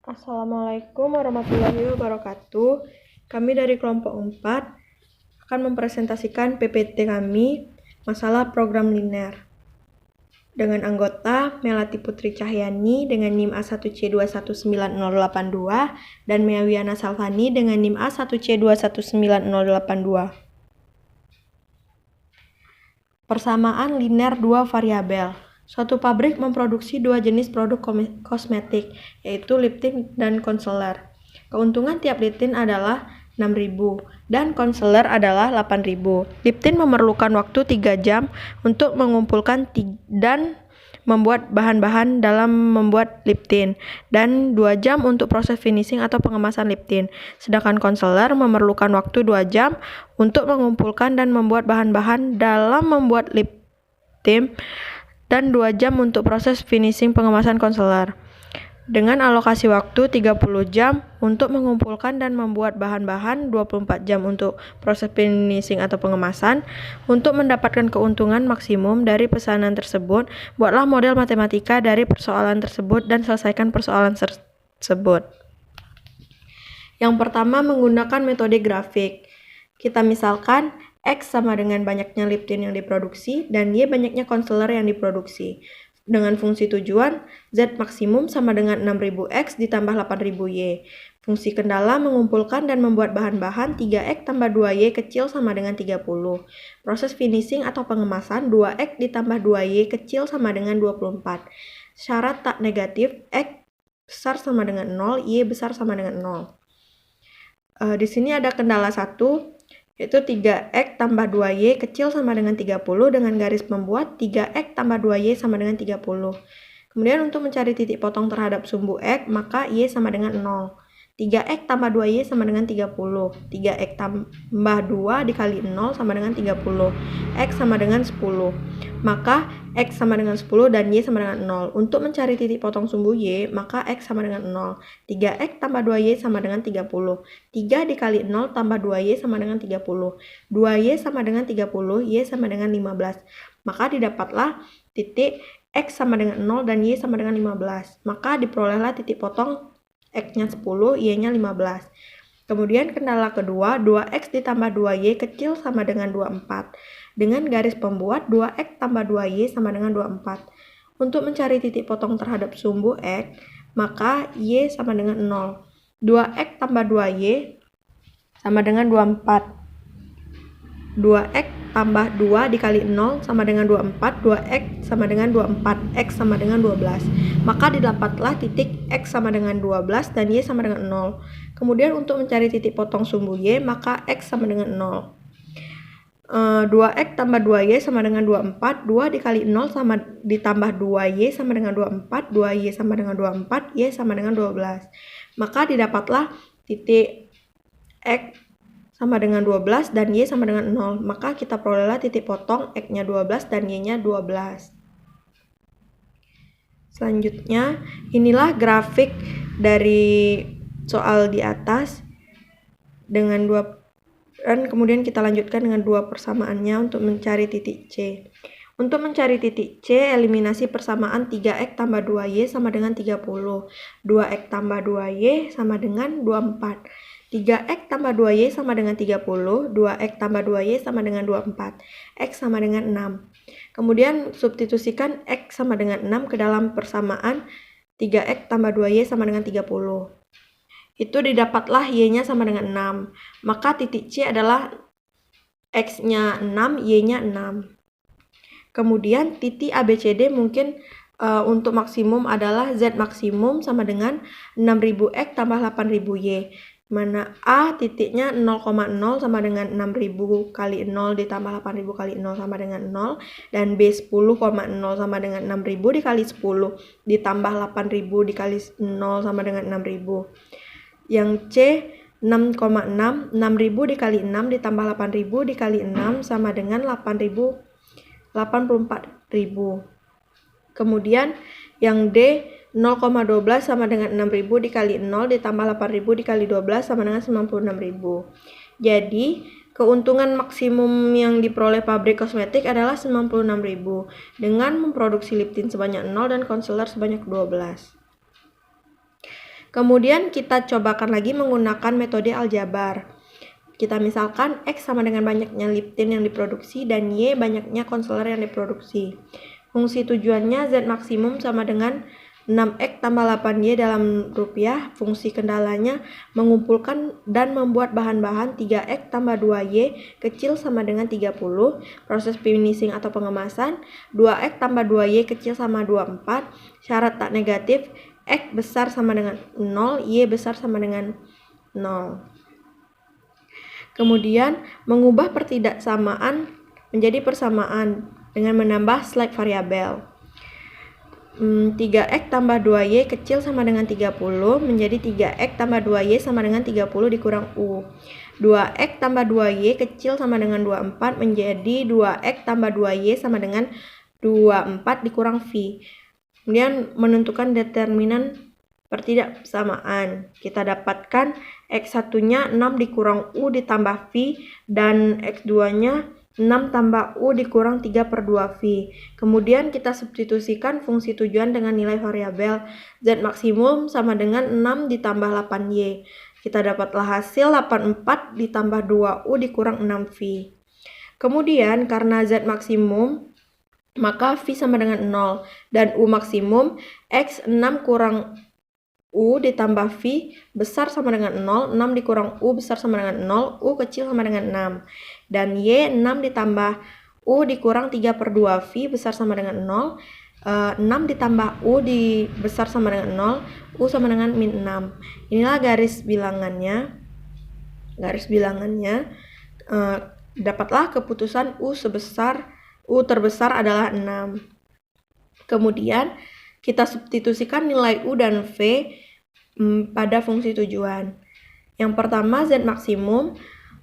Assalamualaikum warahmatullahi wabarakatuh. Kami dari kelompok 4 akan mempresentasikan PPT kami masalah program linear dengan anggota Melati Putri Cahyani dengan NIM A1C219082 dan Meawiana Salvani dengan NIM A1C219082. Persamaan linear dua variabel. Suatu pabrik memproduksi dua jenis produk kosmetik, yaitu lip tint dan concealer. Keuntungan tiap lip tint adalah 6.000 dan concealer adalah 8.000. Lip tint memerlukan waktu 3 jam untuk mengumpulkan dan membuat bahan-bahan dalam membuat lip tint dan 2 jam untuk proses finishing atau pengemasan lip tint. Sedangkan concealer memerlukan waktu 2 jam untuk mengumpulkan dan membuat bahan-bahan dalam membuat lip tint dan 2 jam untuk proses finishing pengemasan concealer. Dengan alokasi waktu 30 jam untuk mengumpulkan dan membuat bahan-bahan, 24 jam untuk proses finishing atau pengemasan. Untuk mendapatkan keuntungan maksimum dari pesanan tersebut, buatlah model matematika dari persoalan tersebut dan selesaikan persoalan tersebut. Yang pertama, menggunakan metode grafik. Kita misalkan X sama dengan banyaknya lip tint yang diproduksi dan Y banyaknya concealer yang diproduksi. Dengan fungsi tujuan, Z maksimum sama dengan 6.000X ditambah 8.000Y. Fungsi kendala mengumpulkan dan membuat bahan-bahan 3X tambah 2Y kecil sama dengan 30. Proses finishing atau pengemasan 2X ditambah 2Y kecil sama dengan 24. Syarat tak negatif, X besar sama dengan 0, Y besar sama dengan 0. Di sini ada kendala 1, yaitu 3X tambah 2Y kecil sama dengan 30 dengan garis membuat 3X tambah 2Y sama dengan 30. Kemudian untuk mencari titik potong terhadap sumbu X, maka Y sama dengan 0. 3X tambah 2Y sama dengan 30. 3X tambah 2 dikali 0 sama dengan 30. X sama dengan 10. Maka X sama dengan 10 dan Y sama dengan 0. Untuk mencari titik potong sumbu Y, maka X sama dengan 0. 3X tambah 2Y sama dengan 30. 3 dikali 0 tambah 2Y sama dengan 30. 2Y sama dengan 30, Y sama dengan 15. Maka didapatlah titik X sama dengan 0 dan Y sama dengan 15. Maka diperolehlah titik potong X-nya 10, Y-nya 15. Kemudian kendala kedua, 2X ditambah 2Y kecil sama dengan 24. Dengan garis pembuat 2X tambah 2Y sama dengan 24. Untuk mencari titik potong terhadap sumbu X, maka Y sama dengan 0. 2X tambah 2Y sama dengan 24. 2X tambah 2 dikali 0 sama dengan 24, 2X sama dengan 24, X sama dengan 12. Maka didapatlah titik X sama dengan 12 dan Y sama dengan 0. Kemudian untuk mencari titik potong sumbu Y, maka X sama dengan 0. 2X tambah 2Y sama dengan 24, 2 dikali 0 sama ditambah 2Y sama dengan 24, 2Y sama dengan 24, Y sama dengan 12. Maka didapatlah titik X sama dengan 12 dan Y sama dengan 0. Maka kita perolehlah titik potong X-nya 12 dan Y-nya 12. Selanjutnya, inilah grafik dari soal di atas dengan dan kemudian kita lanjutkan dengan dua persamaannya untuk mencari titik C. Untuk mencari titik C, eliminasi persamaan 3X tambah 2Y sama dengan 30. 2X tambah 2Y sama dengan 24. 3X tambah 2Y sama dengan 30. 2X tambah 2Y sama dengan 24. X sama dengan 6. Kemudian substitusikan X sama dengan 6 ke dalam persamaan 3X tambah 2Y sama dengan 30. Itu didapatlah Y-nya sama dengan 6. Maka titik C adalah X-nya 6, Y-nya 6. Kemudian titik ABCD mungkin untuk maksimum adalah Z maksimum sama dengan 6.000X tambah 8.000Y. Mana A titiknya 0,0 sama dengan 6.000 kali 0 ditambah 8.000 kali 0 sama dengan 0. Dan B 10,0 sama dengan 6.000 dikali 10 ditambah 8.000 dikali 0 sama dengan 6.000. Yang C 6,6, 6.000 dikali 6 ditambah 8.000 dikali 6 sama dengan 84.000. Kemudian yang D 0,12 sama dengan 6.000 dikali 0 ditambah 8.000 dikali 12 sama dengan 96.000. Jadi, keuntungan maksimum yang diperoleh pabrik kosmetik adalah 96.000 dengan memproduksi lip tint sebanyak 0 dan concealer sebanyak 12. Kemudian kita cobakan lagi menggunakan metode aljabar. Kita misalkan X sama dengan banyaknya leptin yang diproduksi dan Y banyaknya konselor yang diproduksi. Fungsi tujuannya Z maksimum sama dengan 6X tambah 8Y dalam rupiah. Fungsi kendalanya mengumpulkan dan membuat bahan-bahan 3X tambah 2Y kecil sama dengan 30. Proses finishing atau pengemasan 2X tambah 2Y kecil sama 24. Syarat tak negatif X besar sama dengan 0, Y besar sama dengan 0. Kemudian mengubah pertidaksamaan menjadi persamaan dengan menambah slide variabel. 3X tambah 2Y kecil sama dengan 30 menjadi 3X tambah 2Y sama dengan 30 dikurang U. 2X tambah 2Y kecil sama dengan 24 menjadi 2X tambah 2Y sama dengan 24 dikurang V. Kemudian menentukan determinan pertidaksamaan. Kita dapatkan X1-nya 6 dikurang U ditambah V dan X2-nya 6 tambah U dikurang 3 per 2V. Kemudian kita substitusikan fungsi tujuan dengan nilai variabel. Z maksimum sama dengan 6 ditambah 8Y. Kita dapatlah hasil 84 ditambah 2U dikurang 6V. Kemudian karena Z maksimum, maka V sama dengan 0. Dan U maksimum, X6 kurang U ditambah V besar sama dengan 0, 6 dikurang U besar sama dengan 0, U kecil sama dengan 6. Dan Y 6 ditambah U dikurang 3 per 2V besar sama dengan 0, 6 ditambah U besar sama dengan 0, U sama dengan min 6. Inilah garis bilangannya. Dapatlah keputusan U terbesar adalah 6. Kemudian kita substitusikan nilai U dan V pada fungsi tujuan. Yang pertama Z maksimum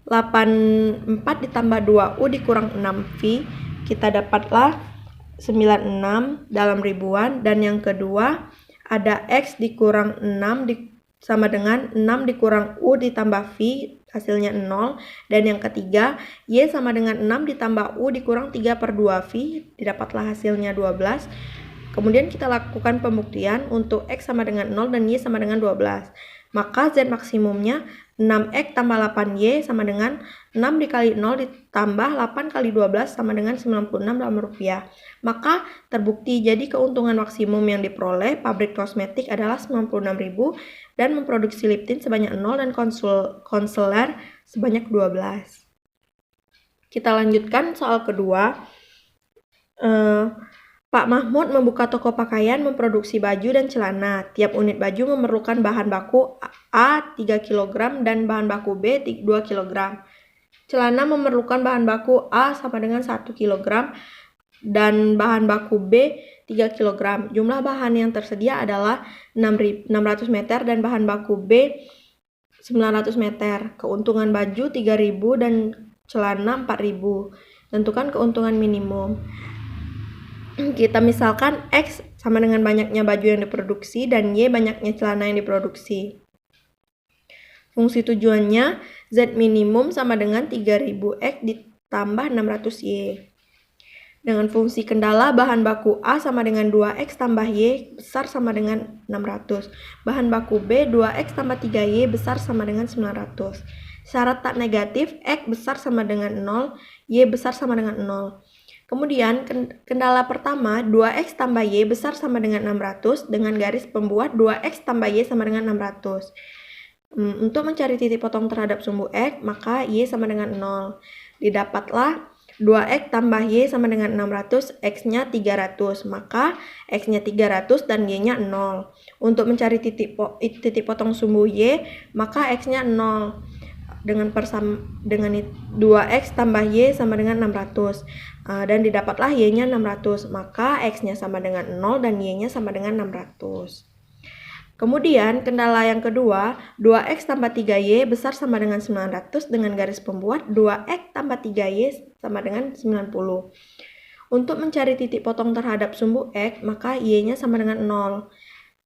84 ditambah 2U dikurang 6V, kita dapatlah 96 dalam ribuan. Dan yang kedua ada X dikurang 6 sama dengan 6 dikurang U ditambah V, hasilnya 0. Dan yang ketiga Y sama dengan 6 ditambah U dikurang 3 per 2V, didapatlah hasilnya 12. Kemudian kita lakukan pembuktian untuk X sama dengan 0 dan Y sama dengan 12. Maka Z maksimumnya 6X tambah 8Y sama dengan 6 dikali 0 ditambah 8 kali 12 sama dengan 96 dalam rupiah. Maka terbukti jadi keuntungan maksimum yang diperoleh pabrik kosmetik adalah 96.000 dan memproduksi leptin sebanyak 0 dan konselor sebanyak 12. Kita lanjutkan soal kedua. Pak Mahmud membuka toko pakaian memproduksi baju dan celana. Tiap unit baju memerlukan bahan baku A 3 kg dan bahan baku B 2 kg. Celana memerlukan bahan baku A sama dengan 1 kg dan bahan baku B 3 kg. Jumlah bahan yang tersedia adalah 600 meter dan bahan baku B 900 meter. Keuntungan baju 3.000 dan celana 4.000. Tentukan keuntungan minimum. Kita misalkan X sama dengan banyaknya baju yang diproduksi dan Y banyaknya celana yang diproduksi. Fungsi tujuannya Z minimum sama dengan 3000X ditambah 600Y. Dengan fungsi kendala bahan baku A sama dengan 2X tambah Y besar sama dengan 600. Bahan baku B 2X tambah 3Y besar sama dengan 900. Syarat tak negatif X besar sama dengan 0, Y besar sama dengan 0. Kemudian kendala pertama 2X tambah Y besar sama dengan 600 dengan garis pembuat 2X tambah Y sama dengan 600. Untuk mencari titik potong terhadap sumbu X, maka Y sama dengan 0. Didapatlah 2X tambah Y sama dengan 600, X-nya 300. Maka X-nya 300 dan Y-nya 0. Untuk mencari titik potong sumbu Y, maka X-nya 0. Dengan 2X tambah Y sama dengan 600. Dan didapatlah Y-nya 600. Maka X-nya sama dengan 0 dan Y-nya sama dengan 600. Kemudian kendala yang kedua, 2X tambah 3Y besar sama dengan 900 dengan garis pembuat 2X tambah 3Y sama dengan 90. Untuk mencari titik potong terhadap sumbu X, maka Y-nya sama dengan 0.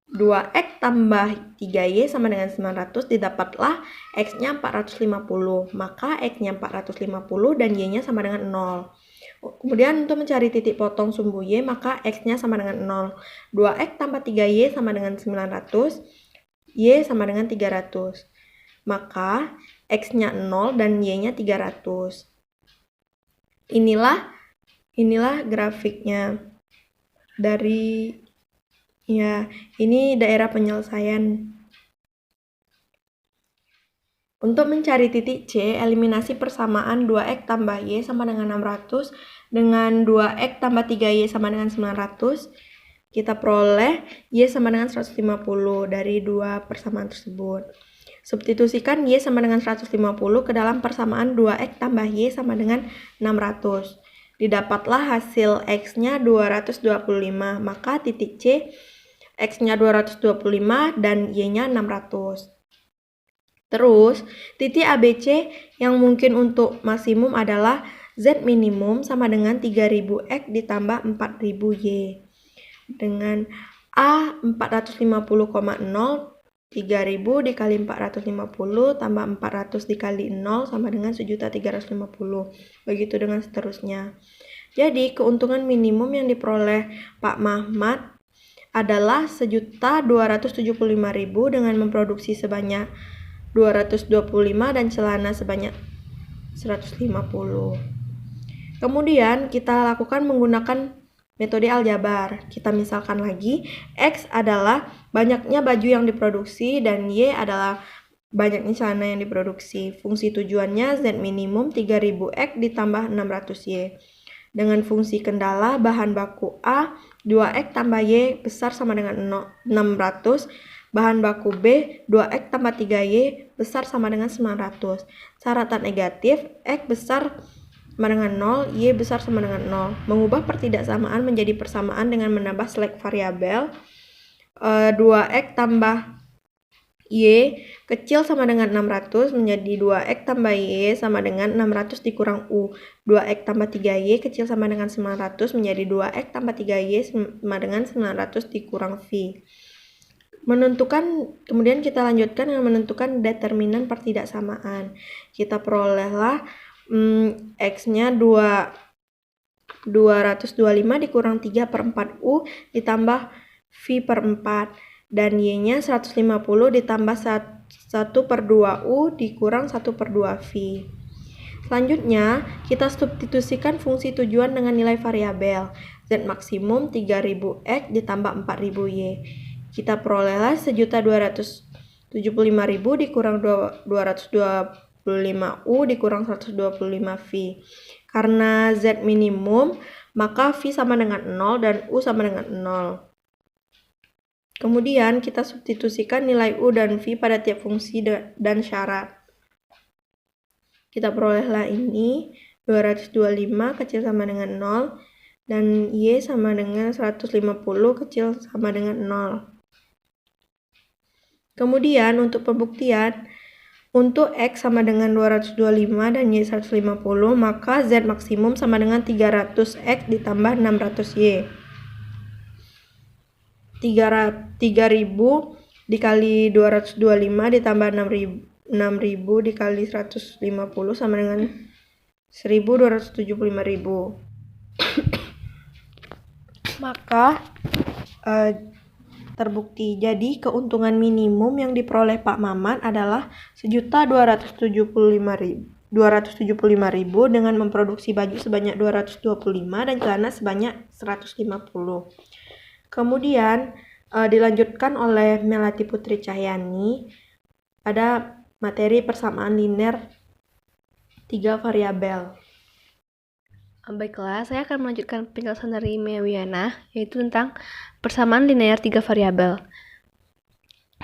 2X tambah 3Y sama dengan 900, didapatlah X-nya 450. Maka X-nya 450 dan Y-nya sama dengan 0. Kemudian untuk mencari titik potong sumbu Y, maka X-nya sama dengan 0. 2X tambah 3Y sama dengan 900, Y sama dengan 300. Maka X-nya 0 dan Y-nya 300. Inilah grafiknya dari ini daerah penyelesaian. Untuk mencari titik C, eliminasi persamaan 2X tambah Y sama dengan 600 dengan 2X tambah 3Y sama dengan 900. Kita peroleh Y sama dengan 150 dari dua persamaan tersebut. Substitusikan Y sama dengan 150 ke dalam persamaan 2X tambah Y sama dengan 600. Didapatlah hasil X-nya 225, maka titik C X-nya 225 dan Y-nya 600. Terus, titik ABC yang mungkin untuk maksimum adalah Z minimum sama dengan 3000X ditambah 4000Y. Dengan A 450,0, 3000 dikali 450 tambah 400 dikali 0 sama dengan 1.350. Begitu dengan seterusnya. Jadi, keuntungan minimum yang diperoleh Pak Mahmat adalah 1.275.000 dengan memproduksi sebanyak 225 dan celana sebanyak 150. Kemudian kita lakukan menggunakan metode aljabar. Kita misalkan lagi, X adalah banyaknya baju yang diproduksi dan Y adalah banyaknya celana yang diproduksi. Fungsi tujuannya Z minimum 3000X ditambah 600Y. Dengan fungsi kendala bahan baku A 2X tambah Y besar sama dengan 600. Bahan baku B 2X tambah 3Y besar sama dengan 900. Syaratan negatif X besar sama dengan 0, Y besar sama dengan 0. Mengubah pertidaksamaan menjadi persamaan dengan menambah select variabel 2X tambah Y kecil sama dengan 600 menjadi 2X tambah Y sama dengan 600 dikurang U. 2X tambah 3Y kecil sama dengan 900 menjadi 2X tambah 3Y sama dengan 900 dikurang V. Kemudian kita lanjutkan dengan menentukan determinan pertidaksamaan. Kita perolehlah X-nya 225 dikurang 3 per 4 U ditambah V per 4. Dan Y-nya 150 ditambah 1 per 2 U dikurang 1 per 2 V. Selanjutnya, kita substitusikan fungsi tujuan dengan nilai variabel. Z maksimum 3000X ditambah 4000Y. Kita perolehlah 1.275.000 dikurang 225U dikurang 125V. Karena Z minimum, maka V sama dengan 0 dan U sama dengan 0. Kemudian kita substitusikan nilai U dan V pada tiap fungsi dan syarat. Kita perolehlah ini 225 kecil sama dengan 0 dan Y sama dengan 150 kecil sama dengan 0. Kemudian untuk pembuktian, untuk X sama dengan 225 dan Y 150, maka Z maksimum sama dengan 300X ditambah 600Y. 3000 dikali 225 ditambah 6000 dikali 150 sama dengan 1.275.000. Maka terbukti. Jadi keuntungan minimum yang diperoleh Pak Maman adalah 1.275.000 dengan memproduksi baju sebanyak 225 dan celana sebanyak 150. Kemudian dilanjutkan oleh Melati Putri Cahyani pada materi persamaan linear 3 variabel. Baiklah, saya akan melanjutkan penjelasan dari Mewiana, yaitu tentang persamaan linear 3 variabel.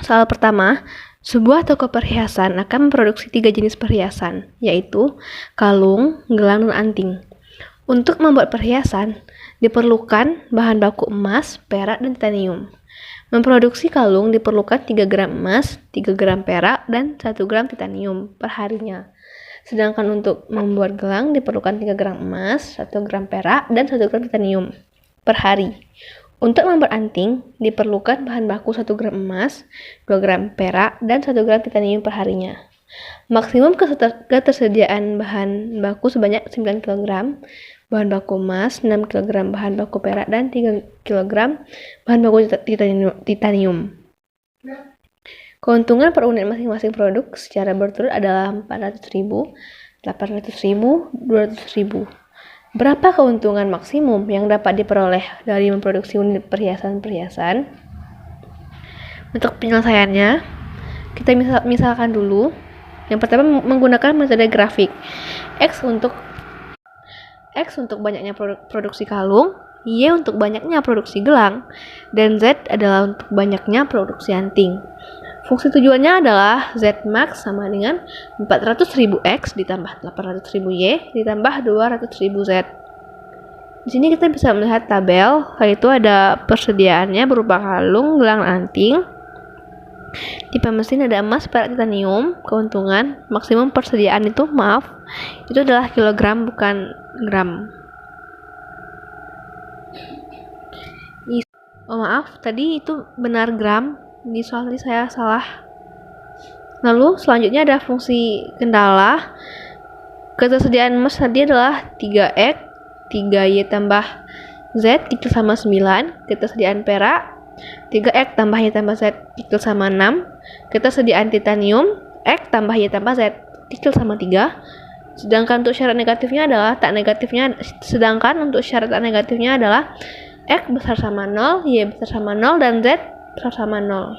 Soal pertama, sebuah toko perhiasan akan memproduksi 3 jenis perhiasan, yaitu kalung, gelang, dan anting. Untuk membuat perhiasan, diperlukan bahan baku emas, perak, dan titanium. Memproduksi kalung diperlukan 3 gram emas, 3 gram perak, dan 1 gram titanium per harinya. Sedangkan untuk membuat gelang diperlukan 3 gram emas, 1 gram perak, dan 1 gram titanium per hari. Untuk membuat anting diperlukan bahan baku 1 gram emas, 2 gram perak, dan 1 gram titanium per harinya. Maksimum ketersediaan bahan baku sebanyak 9 kg, bahan baku emas, 6 kg bahan baku perak, dan 3 kg bahan baku titanium. Keuntungan per unit masing-masing produk secara berturut adalah 400.000, 800.000, 200.000. Berapa keuntungan maksimum yang dapat diperoleh dari memproduksi unit perhiasan-perhiasan? Untuk penyelesaiannya, kita misalkan dulu. Yang pertama menggunakan metode grafik. X untuk banyaknya produksi kalung, Y untuk banyaknya produksi gelang, dan Z adalah untuk banyaknya produksi anting. Fungsi tujuannya adalah Z max sama dengan 400.000 X ditambah 800.000 Y ditambah 200.000 Z. Di sini kita bisa melihat tabel, yaitu ada persediaannya berupa kalung, gelang, anting. Tipe mesin ada emas, perak, titanium. Keuntungan maksimum persediaan itu adalah kilogram bukan gram. Oh maaf, tadi itu benar gram. Di soal tadi saya salah. Lalu selanjutnya ada fungsi kendala. Ketersediaan emas tadi adalah 3X 3Y tambah Z kecil sama 9. Ketersediaan perak 3X tambah Y tambah Z kecil sama 6. Ketersediaan titanium X tambah Y tambah Z kecil sama 3. Sedangkan untuk syarat negatifnya adalah X besar sama 0, Y besar sama 0, dan Z besar sama 0.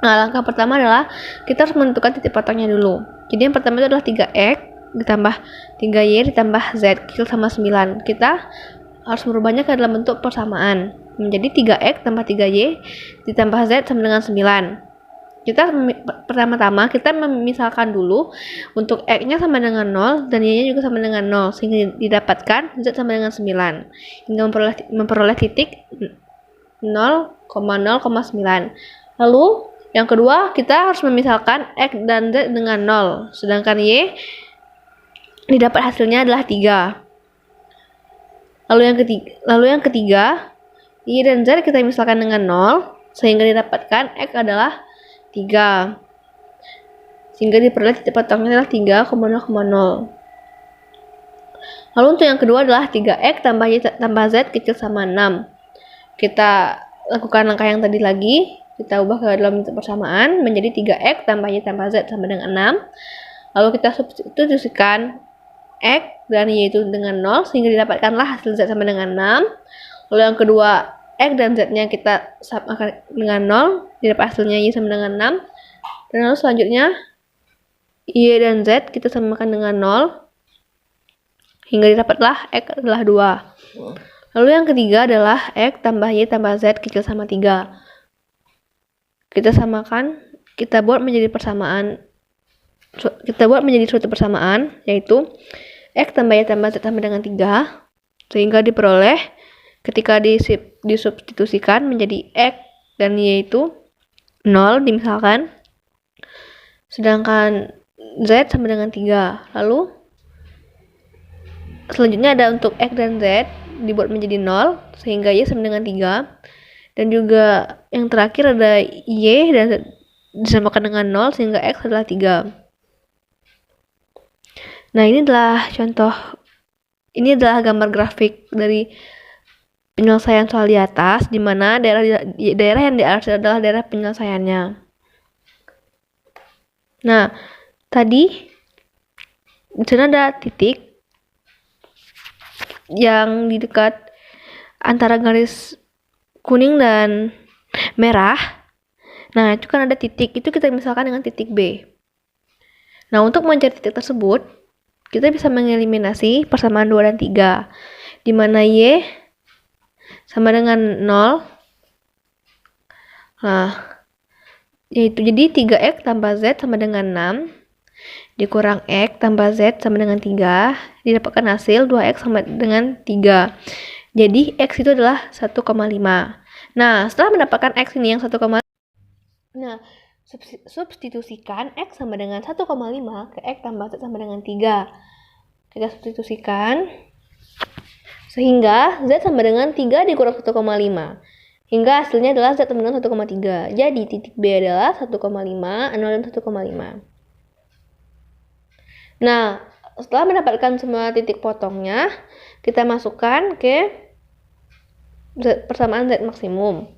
Nah, langkah pertama adalah kita harus menentukan titik potongnya dulu. Jadi yang pertama itu adalah 3X ditambah 3Y ditambah Z kecil sama 9. Kita harus merubahnya ke dalam bentuk persamaan. Menjadi 3X tambah 3Y ditambah Z sama dengan 9. Pertama-tama kita memisalkan dulu untuk X-nya sama dengan 0 dan Y-nya juga sama dengan 0, sehingga didapatkan Z sama dengan 9 hingga memperoleh titik 0,0,9. Lalu yang kedua kita harus memisalkan X dan Z dengan 0, sedangkan Y didapat hasilnya adalah 3. Lalu yang ketiga Y dan Z kita misalkan dengan 0 sehingga didapatkan X adalah 3, sehingga diperoleh titik potongnya adalah 3,0,0. Lalu untuk yang kedua adalah 3X tambah Y tambah Z kecil sama 6. Kita lakukan langkah yang tadi lagi, kita ubah ke dalam bentuk persamaan menjadi 3X tambah Y tambah Z sama dengan 6. Lalu kita substitusikan X dan Y itu dengan 0 sehingga didapatkanlah hasil Z sama dengan 6. Lalu yang kedua X dan Z-nya kita samakan dengan 0, didapat hasilnya Y sama dengan 6. Dan lalu selanjutnya Y dan Z kita samakan dengan 0 hingga didapatlah X adalah 2. Lalu yang ketiga adalah X tambah Y tambah Z kecil sama 3. Kita buat menjadi suatu persamaan, yaitu X tambah Y tambah Z sama dengan 3, sehingga diperoleh ketika disubstitusikan menjadi X dan Y itu 0 dimisalkan, sedangkan Z sama dengan 3. Lalu selanjutnya ada untuk X dan Z dibuat menjadi 0 sehingga Y sama dengan 3, dan juga yang terakhir ada Y dan Z disamakan dengan 0 sehingga X adalah 3. Nah, ini adalah gambar grafik dari penyelesaian soal di atas, di mana daerah yang di atas adalah daerah penyelesaiannya. Nah, tadi di sana ada titik yang di dekat antara garis kuning dan merah. Nah, itu kan ada titik, itu kita misalkan dengan titik B. Nah, untuk mencari titik tersebut, kita bisa mengeliminasi persamaan 2 dan 3, di mana Y sama dengan 0. Nah, yaitu jadi 3X tambah Z sama dengan 6 dikurang X tambah Z sama dengan 3, didapatkan hasil 2X sama dengan 3. Jadi X itu adalah 1,5. Nah, setelah mendapatkan X ini yang 1,5, nah, substitusikan X sama dengan 1,5 ke X tambah Z sama dengan 3. Kita substitusikan sehingga Z sama dengan 3 dikurang 1,5. Hingga hasilnya adalah Z sama dengan 1,3. Jadi titik B adalah 1,5, 0, dan 1,5. Nah, setelah mendapatkan semua titik potongnya, kita masukkan ke persamaan Z maksimum.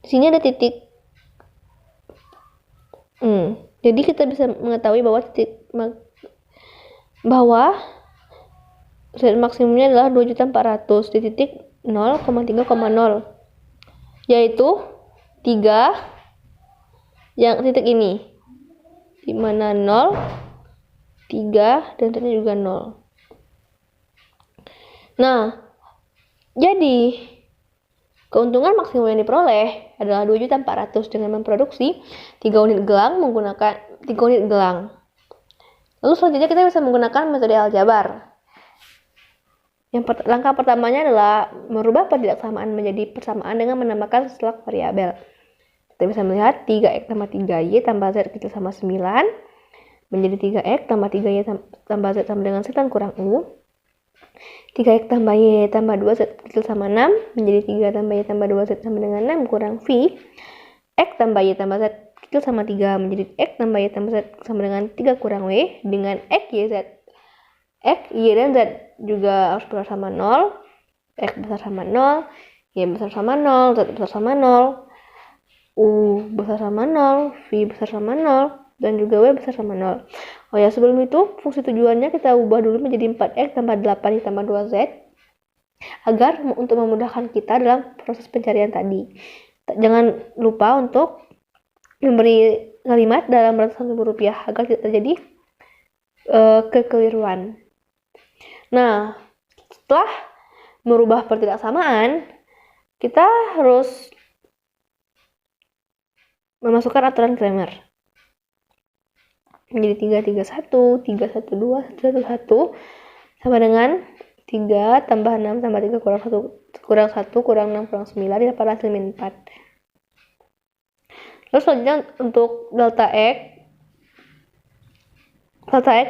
Di sini ada titik Jadi kita bisa mengetahui bahwa Z maksimumnya adalah 2.400 di titik 0,3,0, yaitu 3 yang titik ini, di mana 0, 3, dan ternyata juga 0. Nah, jadi keuntungan maksimum yang diperoleh adalah 2.400 dengan memproduksi 3 unit gelang menggunakan 3 unit gelang. Lalu selanjutnya kita bisa menggunakan metode aljabar. Langkah pertamanya adalah merubah pertidaksamaan menjadi persamaan dengan menambahkan selak variabel. Kita bisa melihat 3x tambah 3y tambah z kecil sama 9 menjadi 3x tambah 3y tambah z sama dengan 9 kurang u. 3x tambah y tambah 2z kecil sama 6 menjadi 3 tambah y tambah 2z sama dengan 6 kurang v. X tambah y tambah z kecil sama 3 menjadi x tambah y tambah z sama dengan 3 kurang w, dengan x, y, z. X, y, dan z juga harus besar sama 0. X besar sama 0, y besar sama 0, z besar sama 0. U besar sama 0, V besar sama 0, dan juga W besar sama 0. Oh ya, sebelum itu fungsi tujuannya kita ubah dulu menjadi 4x tambah 8y tambah 2z agar untuk memudahkan kita dalam proses pencarian tadi. Jangan lupa untuk memberi kalimat dalam ratusan ribu rupiah agar tidak terjadi kekeliruan. Nah, setelah merubah pertidaksamaan, kita harus memasukkan aturan Cramer menjadi 331, 312, 111 sama dengan 3 tambah 6 tambah 3 kurang 1 kurang 1 kurang 6 kurang 9 dapat hasil min 4. Terus selanjutnya untuk delta X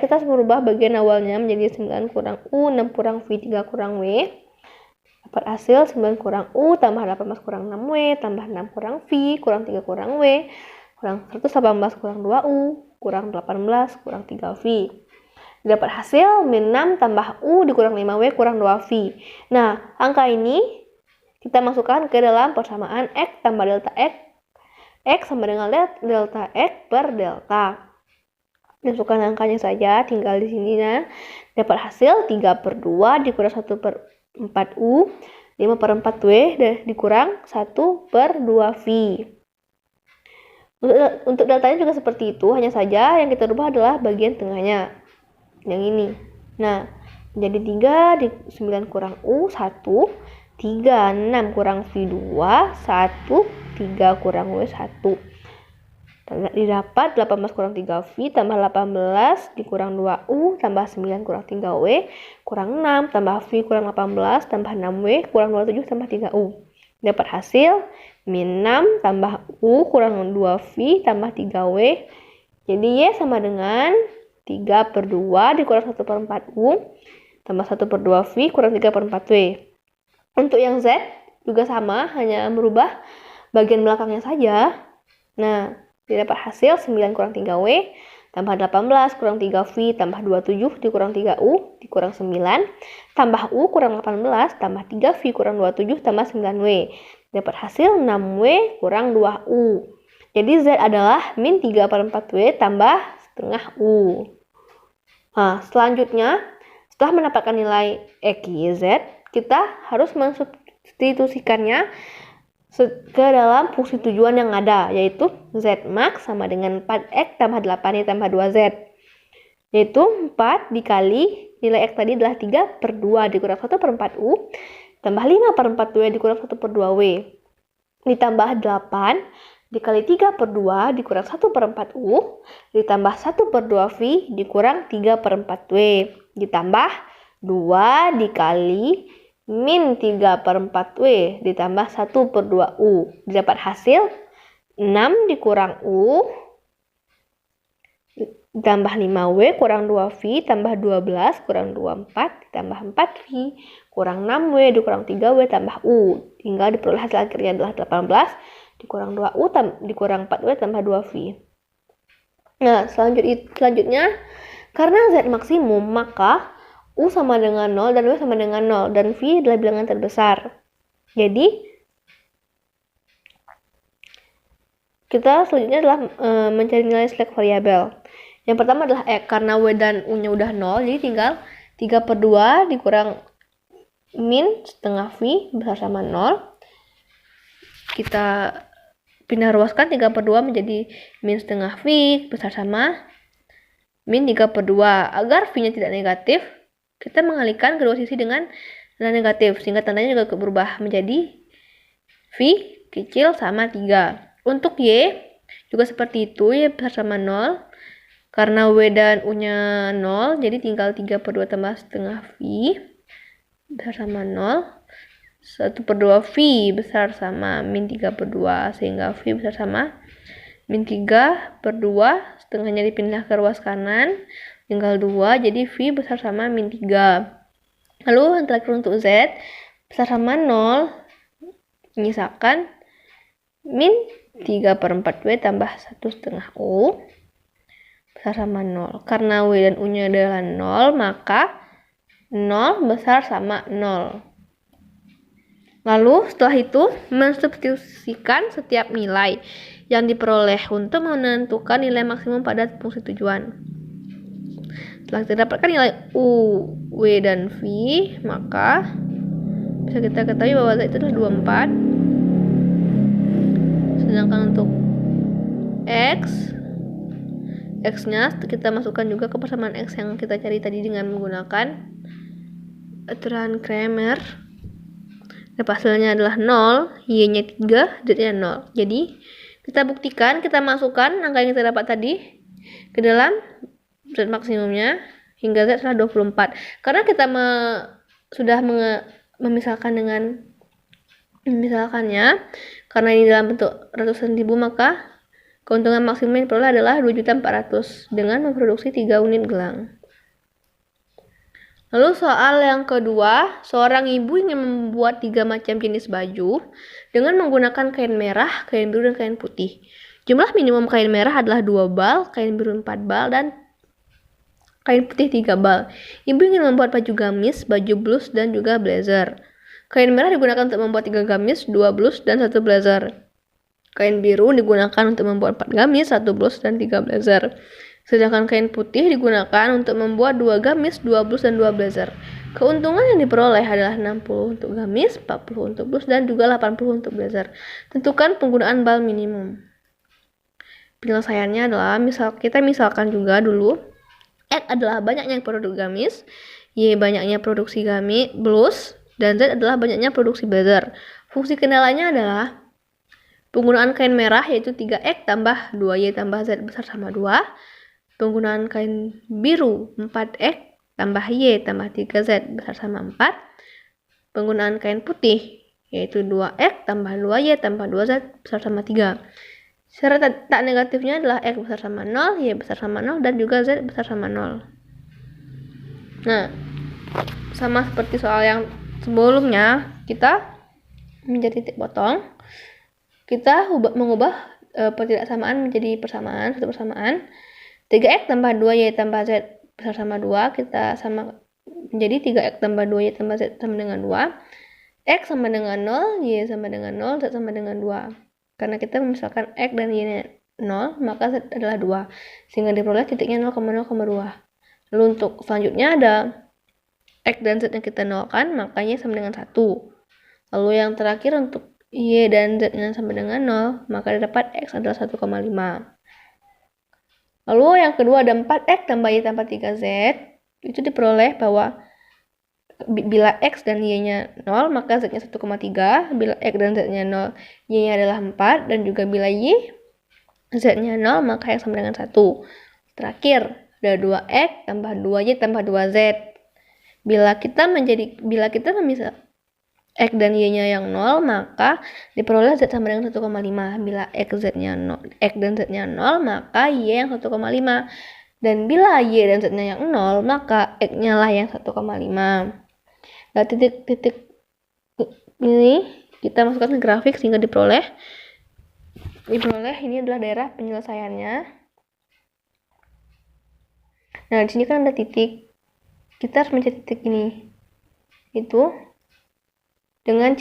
kita harus merubah bagian awalnya menjadi 9 kurang U, 6 kurang V, 3 kurang W. Dapat hasil 9 kurang U tambah 18 kurang 6W tambah 6 kurang V kurang 3 kurang W kurang 118 kurang 2U kurang 18 kurang 3V. Dapat hasil min 6 tambah U dikurang 5W kurang 2V. Nah, angka ini kita masukkan ke dalam persamaan X tambah delta X. X sama dengan delta X per delta. Masukkan angkanya saja, tinggal di sini. Nah, dapat hasil 3/2 dikurang 1/4U, 5/4W dikurang 1/2V. Untuk deltanya juga seperti itu, hanya saja yang kita rubah adalah bagian tengahnya, yang ini. Nah, jadi 3 di 9 kurang U, 1, 3, 6 kurang V, 2, 1, 3 kurang W, 1. Didapat 18 kurang 3V tambah 18 dikurang 2U tambah 9 kurang 3W kurang 6 tambah V kurang 18 tambah 6W kurang 27 tambah 3U. Dapat hasil min 6 tambah U kurang 2V tambah 3W. Jadi Y sama dengan 3/2 dikurang 1/4U tambah 1/2V kurang 3/4W. Untuk yang Z juga sama, hanya merubah bagian belakangnya saja. Nah, didapat hasil 9 kurang 3W tambah 18 kurang 3V tambah 27 dikurang 3U dikurang 9 tambah U kurang 18 tambah 3V kurang 27 tambah 9W. Dapat hasil 6W kurang 2U. Jadi Z adalah min 3/4W tambah setengah U. Nah, selanjutnya setelah mendapatkan nilai X, Y, Z, kita harus mensubstitusikannya ke dalam fungsi tujuan yang ada, yaitu Z max sama dengan 4X tambah 8Y tambah 2Z. Yaitu 4 dikali nilai X tadi adalah 3/2 dikurang 1/4U tambah 5/4W dikurang 1/2W ditambah 8 dikali 3/2 dikurang 1/4U ditambah 1/2V dikurang 3/4W ditambah 2 dikali min 3/4W ditambah 1/2U. Didapat hasil 6 dikurang U ditambah 5W kurang 2V tambah 12 kurang 24 ditambah 4V kurang 6W dikurang 3W tambah U. Tinggal diperoleh hasil akhirnya adalah 18 dikurang 2U dikurang 4W tambah 2V. Nah, selanjutnya karena Z maksimum, maka U sama dengan 0 dan W sama dengan 0 dan V adalah bilangan terbesar. Jadi kita selanjutnya adalah mencari nilai select variabel. Yang pertama adalah X, karena W dan U-nya udah 0, jadi tinggal 3/2 dikurang min setengah V besar sama 0. Kita pindah ruaskan 3/2 menjadi min setengah V besar sama min 3/2. Agar V-nya tidak negatif, kita mengalihkan kedua sisi dengan tanda negatif, sehingga tandanya juga berubah menjadi V kecil sama 3. Untuk Y juga seperti itu, Y besar sama 0. Karena W dan U-nya 0, jadi tinggal 3/2 tambah setengah V besar sama 0. 1/2 V besar sama min 3/2, sehingga V besar sama min 3/2, setengahnya dipindah ke ruas kanan, tinggal 2, jadi V besar sama min 3. Lalu yang terakhir untuk Z, besar sama 0, menyisakan min 3/4 W tambah 1/2 U besar sama 0. Karena W dan U-nya adalah 0, maka 0 besar sama 0. Lalu setelah itu mensubstitusikan setiap nilai yang diperoleh untuk menentukan nilai maksimum pada fungsi tujuan. Setelah kita dapatkan nilai U, W, dan V, maka bisa kita ketahui bahwa Z itu adalah 24. Sedangkan untuk X-nya kita masukkan juga ke persamaan X yang kita cari tadi dengan menggunakan aturan Cramer. Dan hasilnya adalah 0, Y-nya 3, Z-nya 0. Jadi kita buktikan, kita masukkan angka yang kita dapat tadi ke dalam Z maksimumnya hingga Z adalah 24. Karena kita sudah memisalkannya, karena ini dalam bentuk ratusan ribu, maka keuntungan maksimum yang diperoleh adalah 2.400.000 dengan memproduksi 3 unit gelang. Lalu soal yang kedua, seorang ibu ingin membuat 3 macam jenis baju dengan menggunakan kain merah, kain biru, dan kain putih. Jumlah minimum kain merah adalah 2 bal, kain biru 4 bal, dan kain putih 3 bal. Ibu ingin membuat baju gamis, baju blus, dan juga blazer. Kain merah digunakan untuk membuat 3 gamis, 2 blus, dan 1 blazer. Kain biru digunakan untuk membuat 4 gamis, 1 blus, dan 3 blazer. Sedangkan kain putih digunakan untuk membuat 2 gamis, 2 blus, dan 2 blazer. Keuntungan yang diperoleh adalah 60 untuk gamis, 40 untuk blus, dan juga 80 untuk blazer. Tentukan penggunaan bal minimum. Penyelesaiannya adalah kita misalkan juga dulu X adalah banyaknya produk gamis, Y banyaknya produksi gamis, blus, dan Z adalah banyaknya produksi blazer. Fungsi kendalanya adalah penggunaan kain merah yaitu 3X tambah 2Y tambah Z besar sama 2. Penggunaan kain biru 4X tambah Y tambah 3Z besar sama 4. Penggunaan kain putih yaitu 2X tambah 2Y tambah 2Z besar sama 3. Syarat tak negatifnya adalah X besar sama 0, Y besar sama 0, dan juga Z besar sama 0. Nah, sama seperti soal yang sebelumnya, kita menjadi titik potong. Kita mengubah pertidaksamaan menjadi persamaan, satu persamaan. 3X tambah 2Y tambah Z besar sama 2, kita menjadi 3X tambah 2Y tambah Z sama dengan 2. X sama dengan 0, Y sama dengan 0, Z sama dengan 2. Karena kita misalkan X dan Y-nya 0, maka Z adalah 2. Sehingga diperoleh titiknya 0,0,2. Lalu untuk selanjutnya ada X dan Z yang kita nolkan, makanya sama dengan 1. Lalu yang terakhir untuk Y dan Z-nya sama dengan 0, maka dapat X adalah 1,5. Lalu yang kedua ada 4X tambah Y tambah 3Z. Itu diperoleh bahwa bila X dan Y-nya 0, maka Z-nya 1,3. Bila X dan Z-nya 0, Y-nya adalah 4. Dan juga bila Y, Z-nya 0, maka X sama dengan 1. Terakhir, ada 2X tambah 2Y tambah 2Z. Bila kita memisah X dan Y-nya yang 0, maka diperoleh Z sama dengan 1,5. Bila X dan Z-nya 0, maka Y yang 1,5. Dan bila Y dan Z-nya yang 0, maka X-nya lah yang 1,5. Nah, titik-titik ini kita masukkan ke grafik sehingga diperoleh ini adalah daerah penyelesaiannya. Nah, di sini kan ada titik. Kita harus mencari titik ini. Itu dengan